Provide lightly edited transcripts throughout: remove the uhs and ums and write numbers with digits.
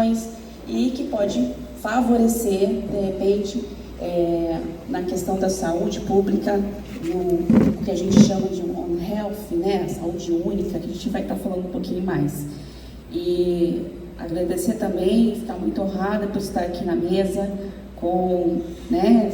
ações e que pode favorecer, de repente, na questão da saúde pública, no que a gente chama de One Health, né, a saúde única, que a gente vai estar falando um pouquinho mais. E agradecer também, ficar muito honrada por estar aqui na mesa com, né,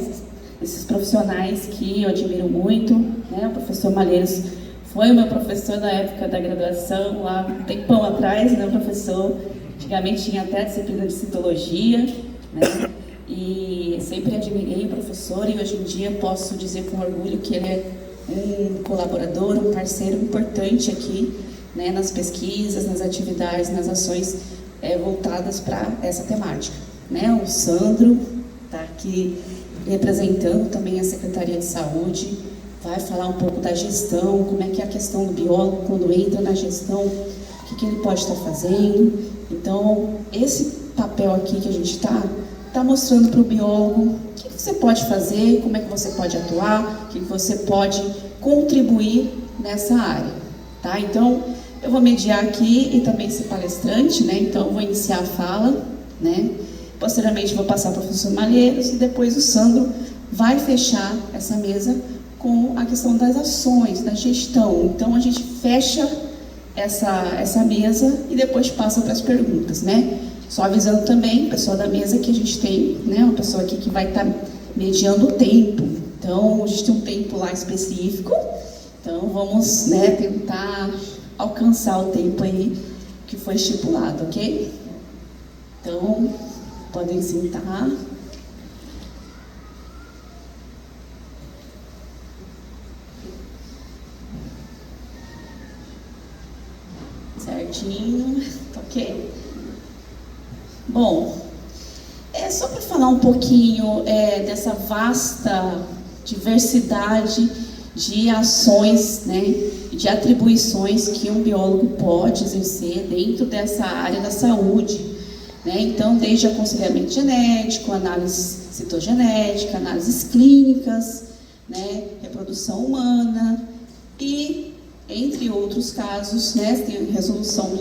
esses profissionais que eu admiro muito, né, o professor Malheiros foi o meu professor na época da graduação, lá um tempão atrás, né, professor, antigamente tinha até disciplina de citologia, né, e sempre admirei o professor e hoje em dia posso dizer com orgulho que ele é um colaborador, um parceiro importante aqui, né, nas pesquisas, nas atividades, nas ações voltadas para essa temática. Né? O Sandro está aqui representando também a Secretaria de Saúde, vai falar um pouco da gestão, como é que é a questão do biólogo quando entra na gestão, o que ele pode estar fazendo. Então, esse papel aqui que a gente está mostrando para o biólogo o que você pode fazer, como é que você pode atuar, o que você pode contribuir nessa área. Tá? Então, eu vou mediar aqui e também ser palestrante, né? Então, eu vou iniciar a fala, né? Posteriormente, vou passar para o professor Malheiros e depois o Sandro vai fechar essa mesa com a questão das ações, da gestão. Então, a gente fecha essa mesa e depois passa para as perguntas, né? Só avisando também, pessoal da mesa, que a gente tem, né, uma pessoa aqui que vai estar mediando o tempo. Então, a gente tem um tempo lá específico. Então, vamos, né, tentar alcançar o tempo aí que foi estipulado, ok? Então, podem sentar. Certinho, ok? Bom, só para falar um pouquinho dessa vasta diversidade de ações, né, de atribuições que um biólogo pode exercer dentro dessa área da saúde, né? Então, desde aconselhamento genético, análise citogenética, análises clínicas, né, reprodução humana e, entre outros casos, né, tem a resolução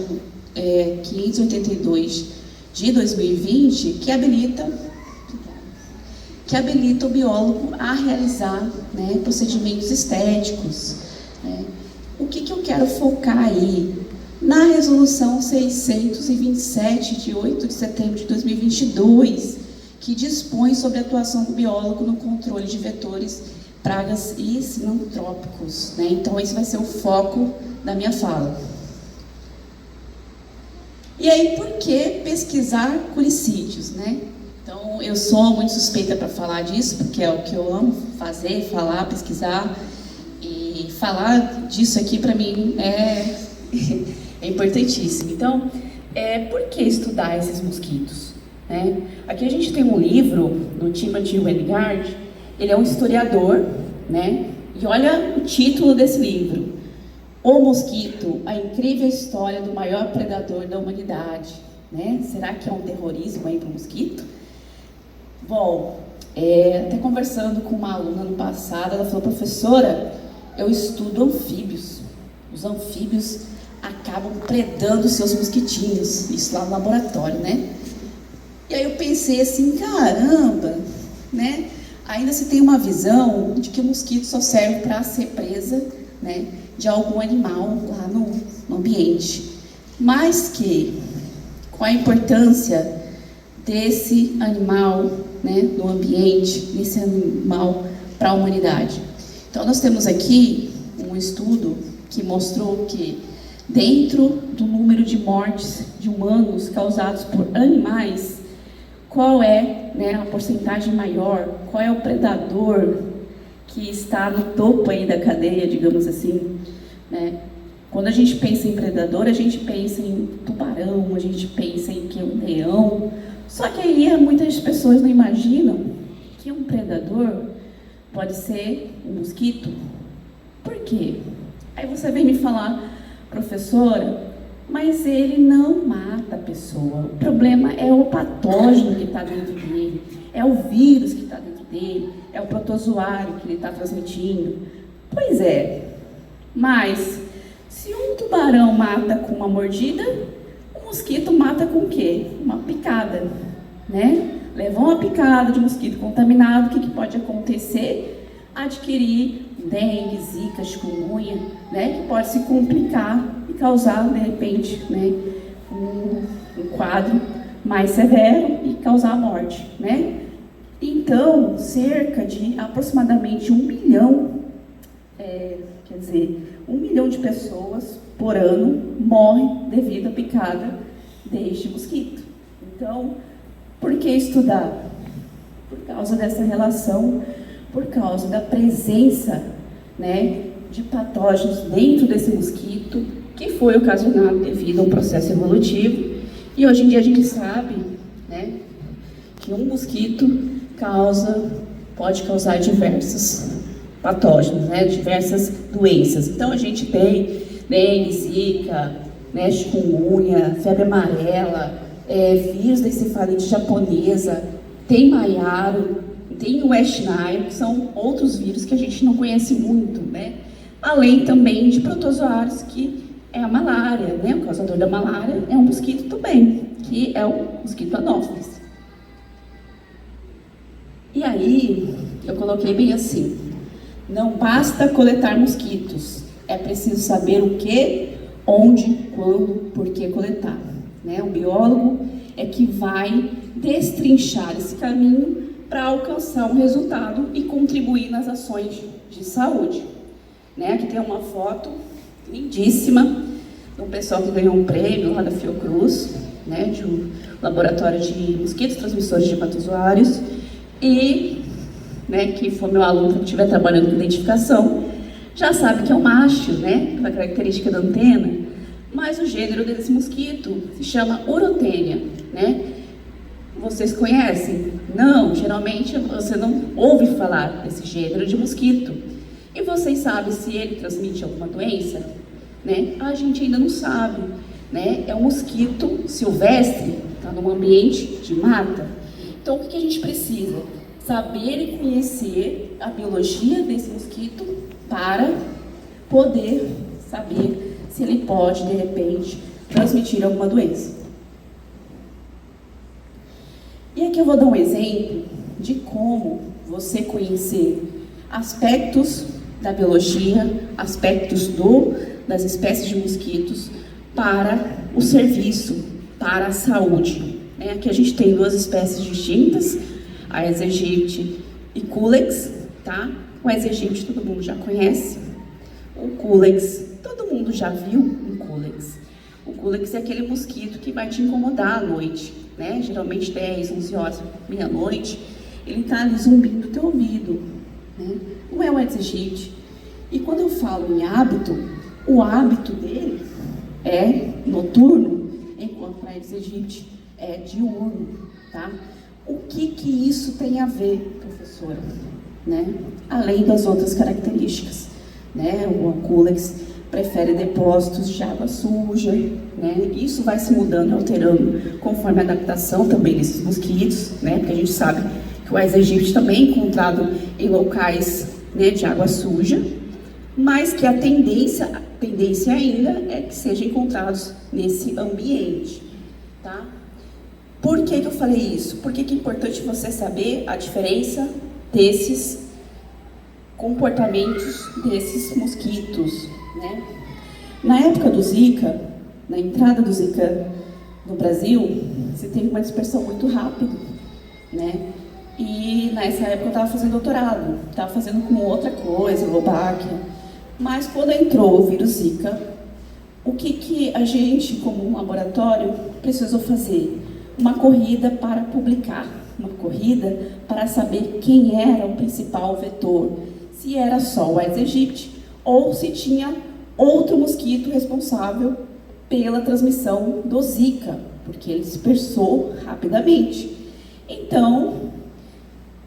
582 de 2020 que habilita o biólogo a realizar, né, procedimentos estéticos. Né? O que eu quero focar aí? Na resolução 627, de 8 de setembro de 2022, que dispõe sobre a atuação do biólogo no controle de vetores, pragas e sinantrópicos. Né? Então, esse vai ser o foco da minha fala. E aí, por que pesquisar curicídios, né? Então, eu sou muito suspeita para falar disso, porque é o que eu amo fazer, falar, pesquisar. E falar disso aqui, para mim, é importantíssimo. Então, por que estudar esses mosquitos? Né? Aqui a gente tem um livro do Timothy Weingard, ele é um historiador, né? E olha o título desse livro: O Mosquito, a incrível história do maior predador da humanidade. Né? Será que é um terrorismo aí para o mosquito? Bom, até conversando com uma aluna no passado, ela falou: professora, eu estudo anfíbios. Os anfíbios acabam predando seus mosquitinhos, isso lá no laboratório, né? E aí eu pensei assim, caramba, né? Ainda se tem uma visão de que o mosquito só serve para ser presa, né, de algum animal lá no ambiente. Mas qual a importância desse animal, né, no ambiente, desse animal para a humanidade? Então, nós temos aqui um estudo que mostrou que dentro do número de mortes de humanos causados por animais, qual é, né, a porcentagem maior, qual é o predador que está no topo aí da cadeia, digamos assim, né? Quando a gente pensa em predador, a gente pensa em tubarão, a gente pensa em que um leão. Só que aí muitas pessoas não imaginam que um predador pode ser um mosquito. Por quê? Aí você vem me falar, professora, mas ele não mata a pessoa. O problema é o patógeno que está dentro dele, é o vírus que está dentro dele, é o protozoário que ele está transmitindo. Pois é, mas se um tubarão mata com uma mordida, um mosquito mata com o quê? Uma picada, né? Levou uma picada de mosquito contaminado, o que pode acontecer? Adquirir dengue, zika, chikungunya, né? Que pode se complicar e causar, de repente, né, um quadro mais severo e causar a morte, né? Então, cerca de aproximadamente 1 milhão, 1 milhão de pessoas por ano morrem devido à picada deste mosquito. Então, por que estudar? Por causa dessa relação, por causa da presença, né, de patógenos dentro desse mosquito, que foi ocasionado devido a um processo evolutivo. E hoje em dia a gente sabe, né, que um mosquito pode causar diversos patógenos, né, diversas doenças. Então a gente tem dengue, zika, né, chikungunya, febre amarela, vírus da encefalite japonesa, tem maiaro, tem o West Nile, que são outros vírus que a gente não conhece muito, né? Além também de protozoários, que é a malária, né? O causador da malária é um mosquito também, que é o mosquito anófeles. E aí, eu coloquei bem assim: não basta coletar mosquitos, é preciso saber o que, onde, quando, por que coletar. Né? O biólogo é que vai destrinchar esse caminho para alcançar um resultado e contribuir nas ações de saúde. Né? Aqui tem uma foto lindíssima de um pessoal que ganhou um prêmio lá da Fiocruz, né? De um laboratório de mosquitos transmissores de hematozoários, e, né, que for meu aluno que estiver trabalhando com identificação, já sabe que é um macho, né, pela característica da antena, mas o gênero desse mosquito se chama Urotenia, né? Vocês conhecem? Não, geralmente você não ouve falar desse gênero de mosquito. E vocês sabem se ele transmite alguma doença? Né? A gente ainda não sabe, né? É um mosquito silvestre, está num ambiente de mata. Então, o que a gente precisa? Saber e conhecer a biologia desse mosquito para poder saber se ele pode, de repente, transmitir alguma doença. E aqui eu vou dar um exemplo de como você conhecer aspectos da biologia, aspectos das espécies de mosquitos para o serviço, para a saúde. Aqui a gente tem duas espécies distintas, a Aedes aegypti e Culex, tá? O Aedes aegypti todo mundo já conhece, o Culex, todo mundo já viu um Culex. O Culex é aquele mosquito que vai te incomodar à noite, né? Geralmente 10, 11 horas, meia-noite, ele está ali zumbindo no teu ouvido, né? Não é o Aedes aegypti. E quando eu falo em hábito, o hábito dele é noturno, enquanto o Aedes aegypti é diurno, tá? O que isso tem a ver, professora? Né? Além das outras características, né? O Culex prefere depósitos de água suja, né? Isso vai se mudando, alterando conforme a adaptação também desses mosquitos, né? Porque a gente sabe que o Aedes aegypti também é encontrado em locais, né, de água suja, mas que a tendência ainda é que sejam encontrados nesse ambiente, tá? Por que eu falei isso? Porque é importante você saber a diferença desses comportamentos desses mosquitos, né? Na época do Zika, na entrada do Zika no Brasil, você teve uma dispersão muito rápida, né? E nessa época eu estava fazendo doutorado, estava fazendo com outra coisa, Lobakia. Mas quando entrou o vírus Zika, o que a gente, como um laboratório, precisou fazer? Uma corrida para publicar, uma corrida para saber quem era o principal vetor, se era só o Aedes aegypti ou se tinha outro mosquito responsável pela transmissão do Zika, porque ele dispersou rapidamente. Então,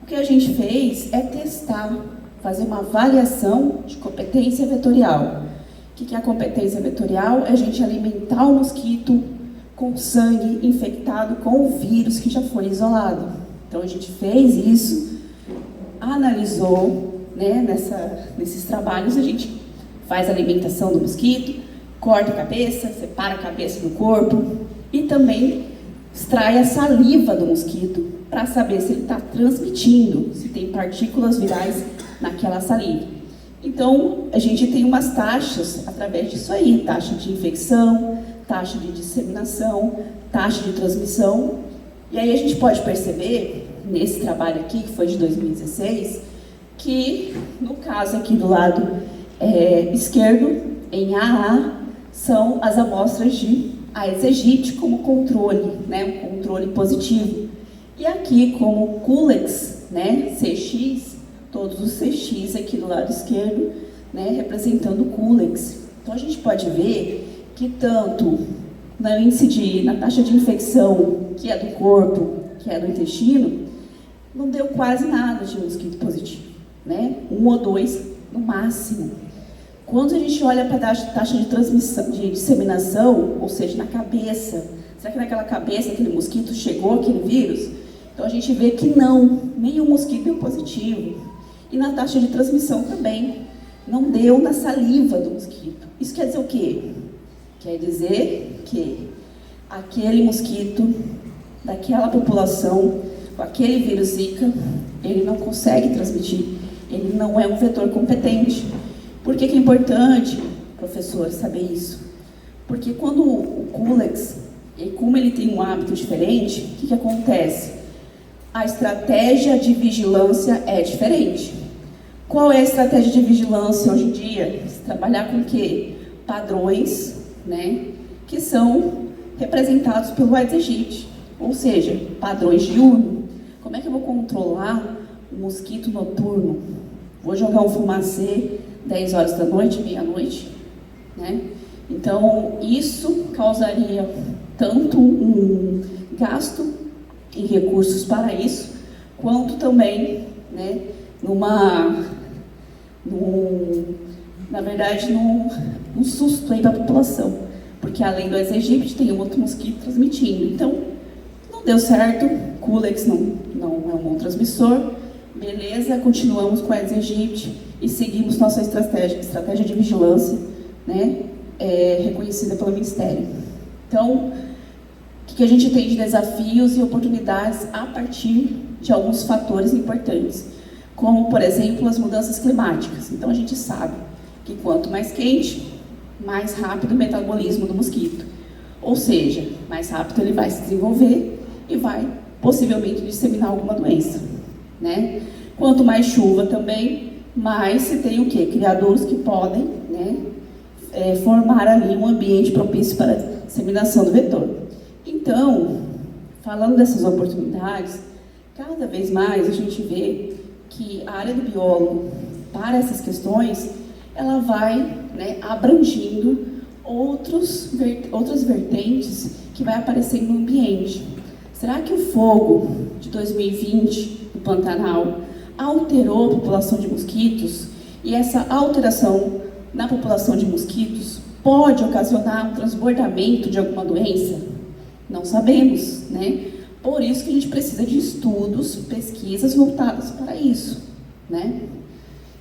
o que a gente fez é testar, fazer uma avaliação de competência vetorial. O que é a competência vetorial? É a gente alimentar o mosquito com sangue infectado com o vírus que já foi isolado. Então a gente fez isso, analisou, né, nesses trabalhos a gente faz a alimentação do mosquito, corta a cabeça, separa a cabeça do corpo, e também extrai a saliva do mosquito para saber se ele está transmitindo, se tem partículas virais naquela saliva. Então, a gente tem umas taxas através disso aí, taxa de infecção, taxa de disseminação, taxa de transmissão. E aí a gente pode perceber, nesse trabalho aqui, que foi de 2016, que no caso aqui do lado esquerdo, em AA, são as amostras de Aedes aegypti como controle, né, um controle positivo. E aqui como Culex, né, CX, todos os CX aqui do lado esquerdo, né, representando o Culex. Então a gente pode ver que tanto no índice na taxa de infecção, que é do corpo, que é do intestino, não deu quase nada de mosquito positivo, né? 1 ou 2 no máximo. Quando a gente olha para a taxa de transmissão, de disseminação, ou seja, na cabeça, será que naquela cabeça aquele mosquito chegou, aquele vírus? Então a gente vê que não, nenhum mosquito deu positivo. E na taxa de transmissão também, não deu na saliva do mosquito. Isso quer dizer o quê? Quer dizer que aquele mosquito daquela população, com aquele vírus Zika, ele não consegue transmitir, ele não é um vetor competente. Por que é importante, professor, saber isso? Porque quando o Culex, e como ele tem um hábito diferente, o que acontece? A estratégia de vigilância é diferente. Qual é a estratégia de vigilância hoje em dia? Trabalhar com o quê? Padrões, né, que são representados pelo Aedes aegypti, ou seja, padrões diurnos. Como é que eu vou controlar o mosquito noturno? Vou jogar um fumacê 10 horas da noite, meia-noite, né? Então, isso causaria tanto um gasto em recursos para isso, quanto também, né, na verdade, num susto aí para a população, porque além do Aedes aegypti tem um outro mosquito transmitindo. Então, não deu certo, Culex não é um bom transmissor, beleza, continuamos com o Aedes aegypti e seguimos nossa estratégia de vigilância, né, reconhecida pelo Ministério. Então, o que a gente tem de desafios e oportunidades a partir de alguns fatores importantes, como, por exemplo, as mudanças climáticas. Então, a gente sabe que quanto mais quente, mais rápido o metabolismo do mosquito. Ou seja, mais rápido ele vai se desenvolver e vai, possivelmente, disseminar alguma doença, né? Quanto mais chuva também, mais se tem o quê? Criadouros que podem, né, formar ali um ambiente propício para a disseminação do vetor. Então, falando dessas oportunidades, cada vez mais a gente vê que a área do biólogo, para essas questões, ela vai, né, abrangindo outras vertentes que vai aparecendo no ambiente. Será que o fogo de 2020 no Pantanal alterou a população de mosquitos? E essa alteração na população de mosquitos pode ocasionar um transbordamento de alguma doença? Não sabemos, né? Por isso que a gente precisa de estudos, pesquisas voltadas para isso, né?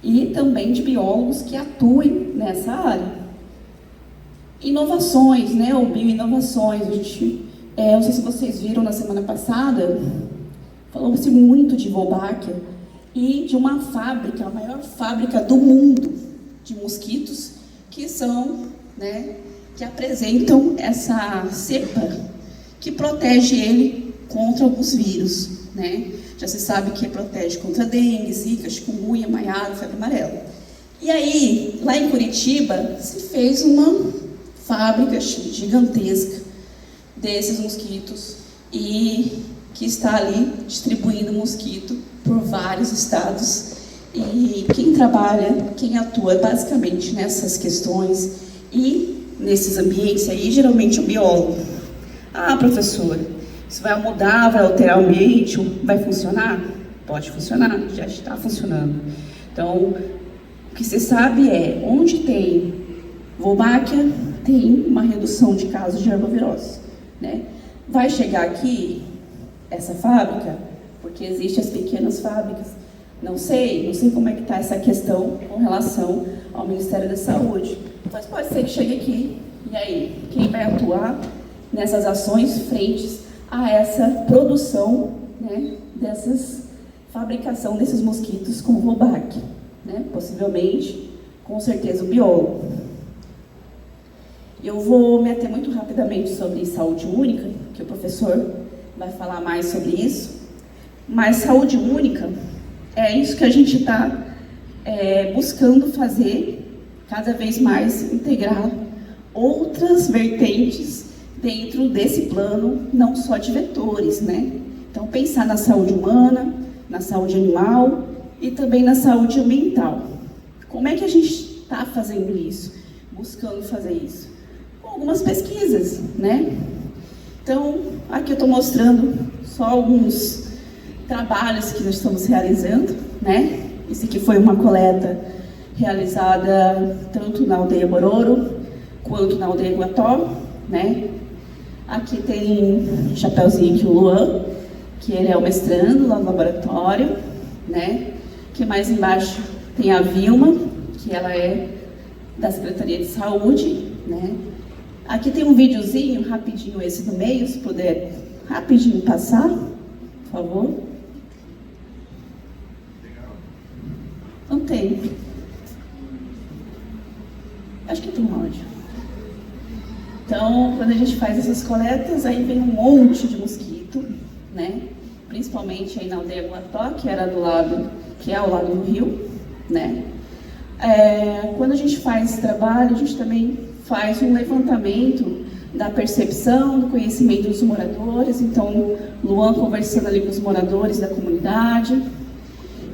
E também de biólogos que atuem nessa área. Inovações, né? Ou bioinovações. Não sei se vocês viram na semana passada, falou-se muito de Wolbachia e de uma fábrica, a maior fábrica do mundo de mosquitos, que são, né, que apresentam essa cepa que protege ele contra alguns vírus, né? Já se sabe que protege contra dengue, zika, chikungunya, maiara, febre amarela. E aí, lá em Curitiba, se fez uma fábrica gigantesca desses mosquitos e que está ali distribuindo mosquito por vários estados. E quem trabalha, quem atua basicamente nessas questões e nesses ambientes aí, geralmente é o biólogo. Ah, professora, isso vai mudar, vai alterar o ambiente, vai funcionar? Pode funcionar, já está funcionando. Então, o que se sabe é, onde tem Wolbachia, tem uma redução de casos de arbovirose, né? Vai chegar aqui essa fábrica, porque existem as pequenas fábricas. Não sei como é que está essa questão com relação ao Ministério da Saúde, mas pode ser que chegue aqui. E aí, quem vai atuar nessas ações frente a essa produção, né, fabricação desses mosquitos com Wolbach, né, possivelmente, com certeza, o biólogo. Eu vou me ater muito rapidamente sobre saúde única, que o professor vai falar mais sobre isso, mas saúde única é isso que a gente está buscando fazer cada vez mais, integrar outras vertentes dentro desse plano, não só de vetores, né? Então, pensar na saúde humana, na saúde animal e também na saúde ambiental. Como é que a gente está fazendo isso? Buscando fazer isso? Com algumas pesquisas, né? Então, aqui eu estou mostrando só alguns trabalhos que nós estamos realizando, né? Esse aqui foi uma coleta realizada tanto na aldeia Bororo quanto na aldeia Guató, né? Aqui tem um chapeuzinho aqui, o Luan, que ele é o mestrando lá no laboratório, né? Que mais embaixo tem a Vilma, que ela é da Secretaria de Saúde, né? Aqui tem um videozinho, rapidinho esse no meio, se puder rapidinho passar, por favor. Não tem. Acho que tem um áudio. Então, quando a gente faz essas coletas, aí vem um monte de mosquito, né? Principalmente aí na aldeia Guató, que era do lado, que é ao lado do rio, né? Quando a gente faz esse trabalho, a gente também faz um levantamento da percepção, do conhecimento dos moradores. Então, Luan conversando ali com os moradores da comunidade.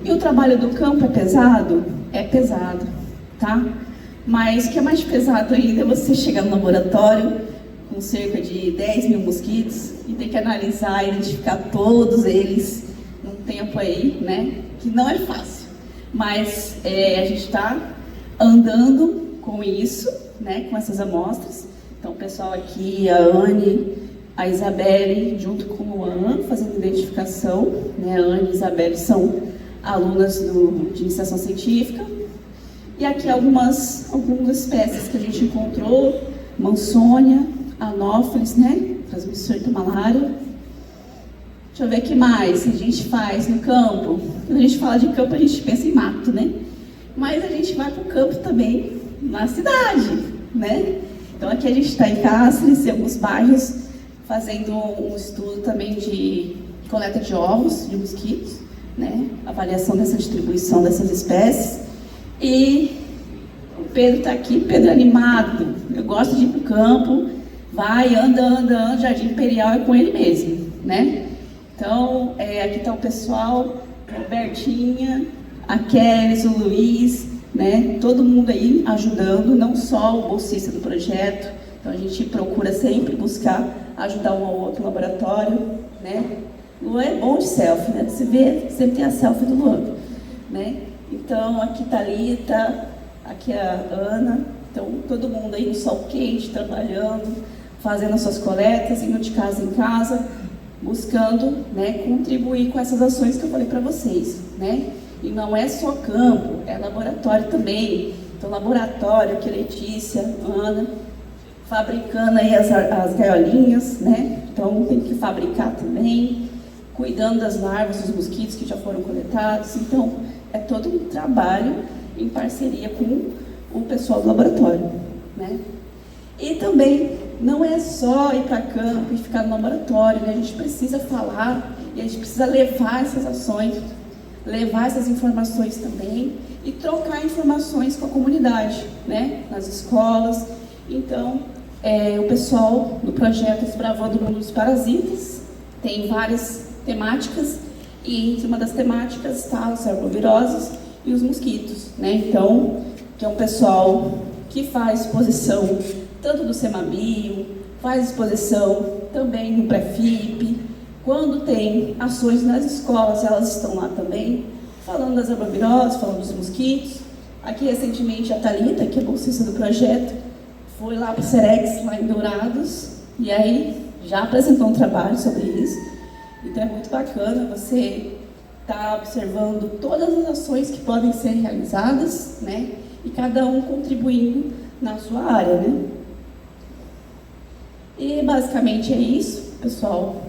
E o trabalho do campo é pesado? É pesado, tá? Mas o que é mais pesado ainda é você chegar no laboratório com cerca de 10 mil mosquitos e ter que analisar, identificar todos eles num tempo aí, né? Que não é fácil. Mas a gente está andando com isso, né? Com essas amostras. Então, o pessoal aqui, a Anne, a Isabelle, junto com o Luan, fazendo identificação, né? A Anne e a Isabelle são alunas de iniciação científica. E aqui algumas espécies que a gente encontrou: Mansônia, Anófeles, né? Transmissor da malária. Deixa eu ver o que mais a gente faz no campo. Quando a gente fala de campo, a gente pensa em mato, né? Mas a gente vai para o campo também na cidade, né? Então aqui a gente está em Cáceres, em alguns bairros, fazendo um estudo também de coleta de ovos de mosquitos, né? Avaliação dessa distribuição dessas espécies. E o Pedro está aqui, Pedro animado. Eu gosto de ir para o campo, vai, anda, Jardim Imperial é com ele mesmo, né? Então, aqui está o pessoal, a Bertinha, a Kéris, o Luiz, né? Todo mundo aí ajudando, não só o bolsista do projeto. Então, a gente procura sempre buscar ajudar um ao outro laboratório, né? Luan é bom de selfie, né? Você vê, sempre tem a selfie do Luan, né? Então, aqui está a Thalita, aqui a Ana. Então, todo mundo aí no sol quente, trabalhando, fazendo as suas coletas, indo de casa em casa, buscando, né, contribuir com essas ações que eu falei para vocês, né? E não é só campo, é laboratório também. Então, laboratório, aqui Letícia, Ana, fabricando aí as gaiolinhas, né? Então, tem que fabricar também, cuidando das larvas, dos mosquitos que já foram coletados. Então, é todo um trabalho em parceria com o pessoal do laboratório, né? E também não é só ir para campo e ficar no laboratório, né? A gente precisa falar e a gente precisa levar essas ações, levar essas informações também e trocar informações com a comunidade, né? Nas escolas. Então, o pessoal do projeto Desbravando o Mundo dos Parasitas tem várias temáticas e entre uma das temáticas está os arboviroses e os mosquitos, né? Então, que é um pessoal que faz exposição tanto do Semabio, faz exposição também no Pré-FIP. Quando tem ações nas escolas, elas estão lá também, falando das arboviroses, falando dos mosquitos. Aqui, recentemente, a Thalita, que é bolsista do projeto, foi lá para o Serex, lá em Dourados, e aí já apresentou um trabalho sobre isso. Então, é muito bacana você estar observando todas as ações que podem ser realizadas, né? E cada um contribuindo na sua área, né? E basicamente é isso, pessoal.